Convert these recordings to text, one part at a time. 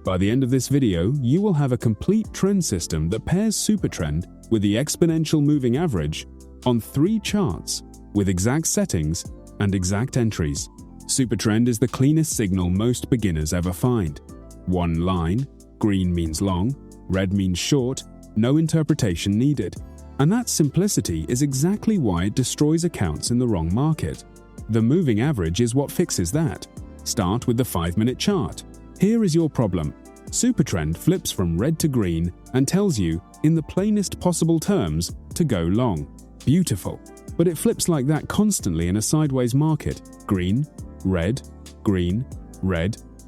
By the end of this video, you will have a complete trend system that pairs SuperTrend with the exponential moving average on 3 charts with exact settings and exact entries. SuperTrend is the cleanest signal most beginners ever find. One line, green means long, red means short, no interpretation needed. And that simplicity is exactly why it destroys accounts in the wrong market. The moving average is what fixes that. Start with the 5-minute chart. Here is your problem. SuperTrend flips from red to green and tells you, in the plainest possible terms, to go long. Beautiful. But it flips like that constantly in a sideways market. Green, red,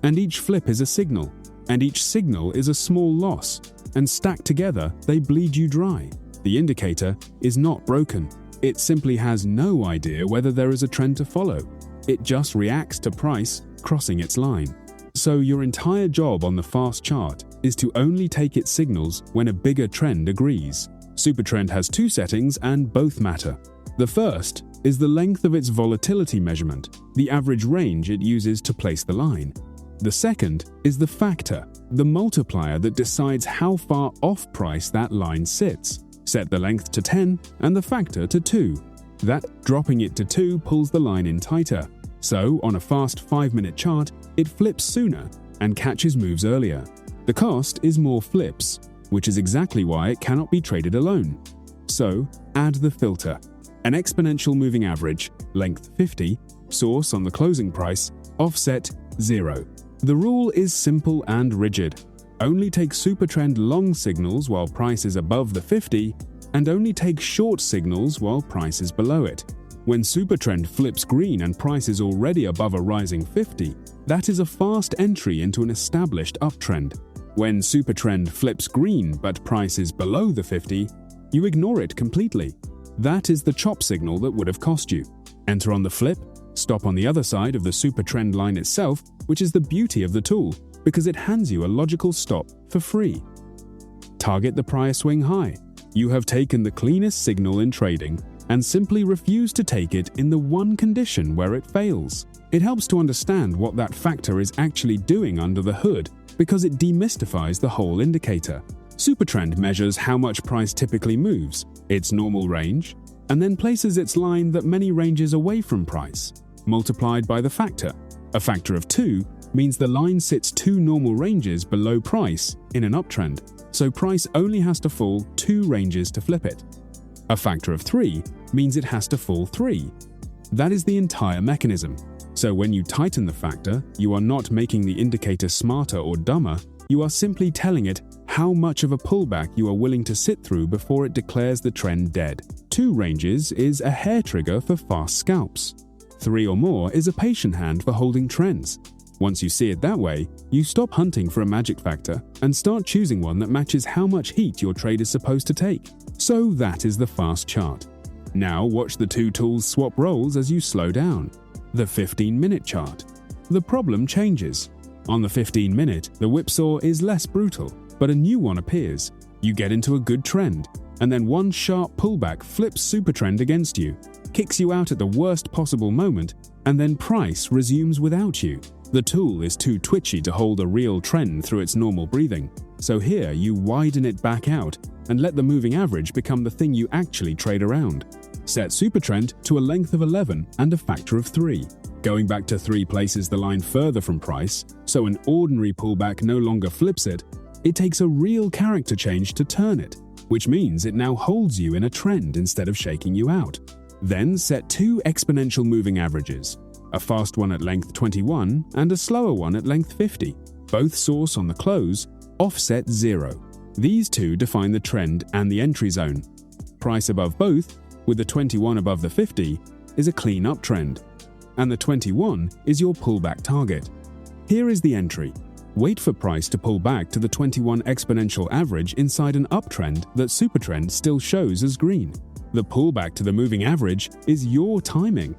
and each flip is a signal. And each signal is a small loss. And stacked together, they bleed you dry. The indicator is not broken. It simply has no idea whether there is a trend to follow. It just reacts to price crossing its line. So your entire job on the fast chart is to only take its signals when a bigger trend agrees. SuperTrend has 2 settings and both matter. The first is the length of its volatility measurement, the average range it uses to place the line. The second is the factor, the multiplier that decides how far off price that line sits. Set the length to 10 and the factor to 2. That dropping it to 2 pulls the line in tighter. So, on a fast 5-minute chart, it flips sooner and catches moves earlier. The cost is more flips, which is exactly why it cannot be traded alone. So, add the filter. An exponential moving average, length 50, source on the closing price, offset 0. The rule is simple and rigid. Only take SuperTrend long signals while price is above the 50, and only take short signals while price is below it. When SuperTrend flips green and price is already above a rising 50, that is a fast entry into an established uptrend. When SuperTrend flips green but price is below the 50, you ignore it completely. That is the chop signal that would have cost you. Enter on the flip, stop on the other side of the SuperTrend line itself, which is the beauty of the tool, because it hands you a logical stop for free. Target the prior swing high. You have taken the cleanest signal in trading and simply refuse to take it in the one condition where it fails. It helps to understand what that factor is actually doing under the hood because it demystifies the whole indicator. SuperTrend measures how much price typically moves, its normal range, and then places its line that many ranges away from price, multiplied by the factor. A factor of 2 means the line sits 2 normal ranges below price in an uptrend, so price only has to fall 2 ranges to flip it. A factor of 3 means it has to fall 3. That is the entire mechanism. So when you tighten the factor, you are not making the indicator smarter or dumber, you are simply telling it how much of a pullback you are willing to sit through before it declares the trend dead. 2 ranges is a hair trigger for fast scalps. 3 or more is a patient hand for holding trends. Once you see it that way, you stop hunting for a magic factor and start choosing one that matches how much heat your trade is supposed to take. So that is the fast chart. Now watch the 2 tools swap roles as you slow down. The 15-minute chart. The problem changes. On the 15-minute, the whipsaw is less brutal, but a new one appears. You get into a good trend, and then one sharp pullback flips SuperTrend against you, kicks you out at the worst possible moment, and then price resumes without you. The tool is too twitchy to hold a real trend through its normal breathing, so here you widen it back out and let the moving average become the thing you actually trade around. Set SuperTrend to a length of 11 and a factor of 3. Going back to 3 places the line further from price, so an ordinary pullback no longer flips it. It takes a real character change to turn it, which means it now holds you in a trend instead of shaking you out. Then set 2 exponential moving averages, a fast one at length 21 and a slower one at length 50. Both source on the close, offset 0. These 2 define the trend and the entry zone. Price above both, with the 21 above the 50, is a clean uptrend, and the 21 is your pullback target. Here is the entry. Wait for price to pull back to the 21 exponential average inside an uptrend that SuperTrend still shows as green. The pullback to the moving average is your timing.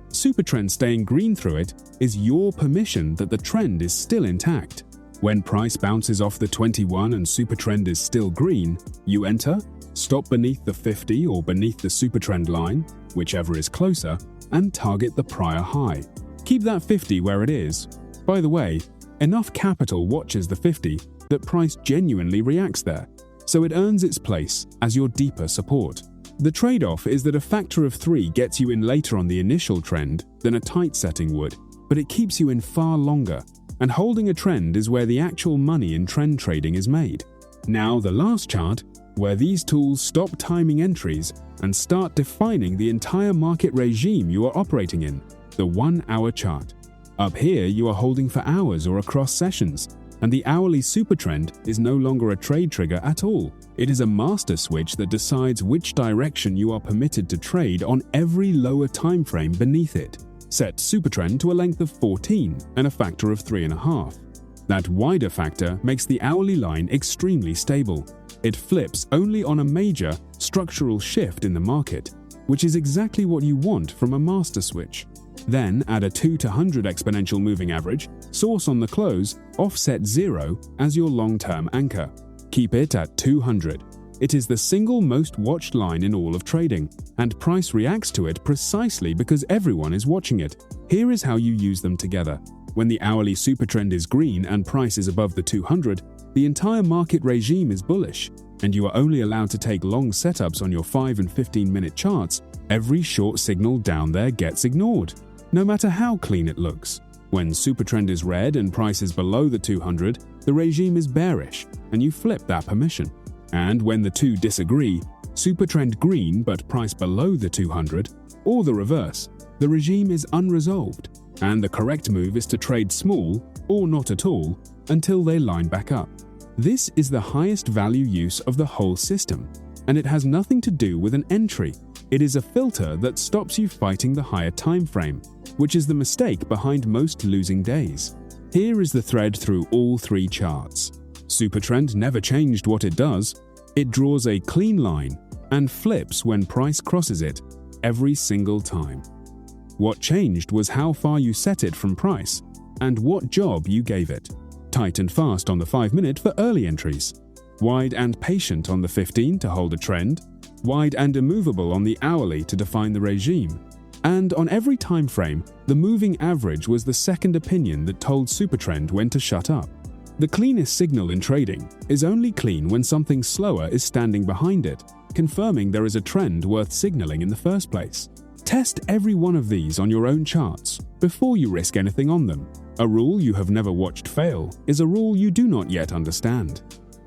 SuperTrend staying green through it is your permission that the trend is still intact. When price bounces off the 21 and SuperTrend is still green, you enter, stop beneath the 50 or beneath the SuperTrend line, whichever is closer, and target the prior high. Keep that 50 where it is. By the way, Enough capital watches the 50 that price genuinely reacts there, so it earns its place as your deeper support. The trade-off is that a factor of 3 gets you in later on the initial trend than a tight setting would, but it keeps you in far longer, and holding a trend is where the actual money in trend trading is made. Now the last chart, where these tools stop timing entries and start defining the entire market regime you are operating in, the 1 hour chart. Up here you are holding for hours or across sessions, and the hourly supertrend is no longer a trade trigger at all. It is a master switch that decides which direction you are permitted to trade on every lower time frame beneath it. Set supertrend to a length of 14 and a factor of 3.5. That wider factor makes the hourly line extremely stable. It flips only on a major structural shift in the market, which is exactly what you want from a master switch. Then add a 2 to 100 exponential moving average, source on the close, offset 0 as your long-term anchor. Keep it at 200. It is the single most watched line in all of trading, and price reacts to it precisely because everyone is watching it. Here is how you use them together. When the hourly supertrend is green and price is above the 200, the entire market regime is bullish, and you are only allowed to take long setups on your 5 and 15-minute charts. Every short signal down there gets ignored, no matter how clean it looks. When supertrend is red and price is below the 200, the regime is bearish, and you flip that permission. And when the two disagree, supertrend green but price below the 200, or the reverse, the regime is unresolved, and the correct move is to trade small, or not at all, until they line back up. This is the highest value use of the whole system, and it has nothing to do with an entry. It is a filter that stops you fighting the higher time frame, which is the mistake behind most losing days. Here is the thread through all 3 charts. Supertrend never changed what it does. It draws a clean line and flips when price crosses it every single time. What changed was how far you set it from price and what job you gave it. Tight and fast on the 5-minute for early entries. Wide and patient on the 15 to hold a trend. Wide and immovable on the hourly to define the regime. And on every time frame, the moving average was the second opinion that told supertrend when to shut up. The cleanest signal in trading is only clean when something slower is standing behind it, confirming there is a trend worth signaling in the first place. Test every one of these on your own charts before you risk anything on them. A rule you have never watched fail is a rule you do not yet understand.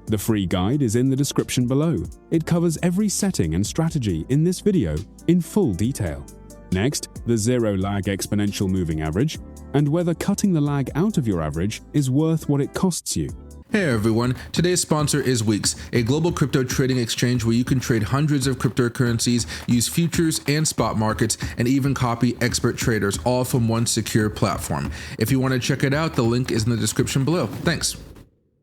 The free guide is in the description below. It covers every setting and strategy in this video in full detail. Next, the zero lag exponential moving average, and whether cutting the lag out of your average is worth what it costs you. Hey everyone, today's sponsor is Weeks, a global crypto trading exchange where you can trade hundreds of cryptocurrencies, use futures and spot markets, and even copy expert traders, all from one secure platform. If you want to check it out, the link is in the description below. Thanks.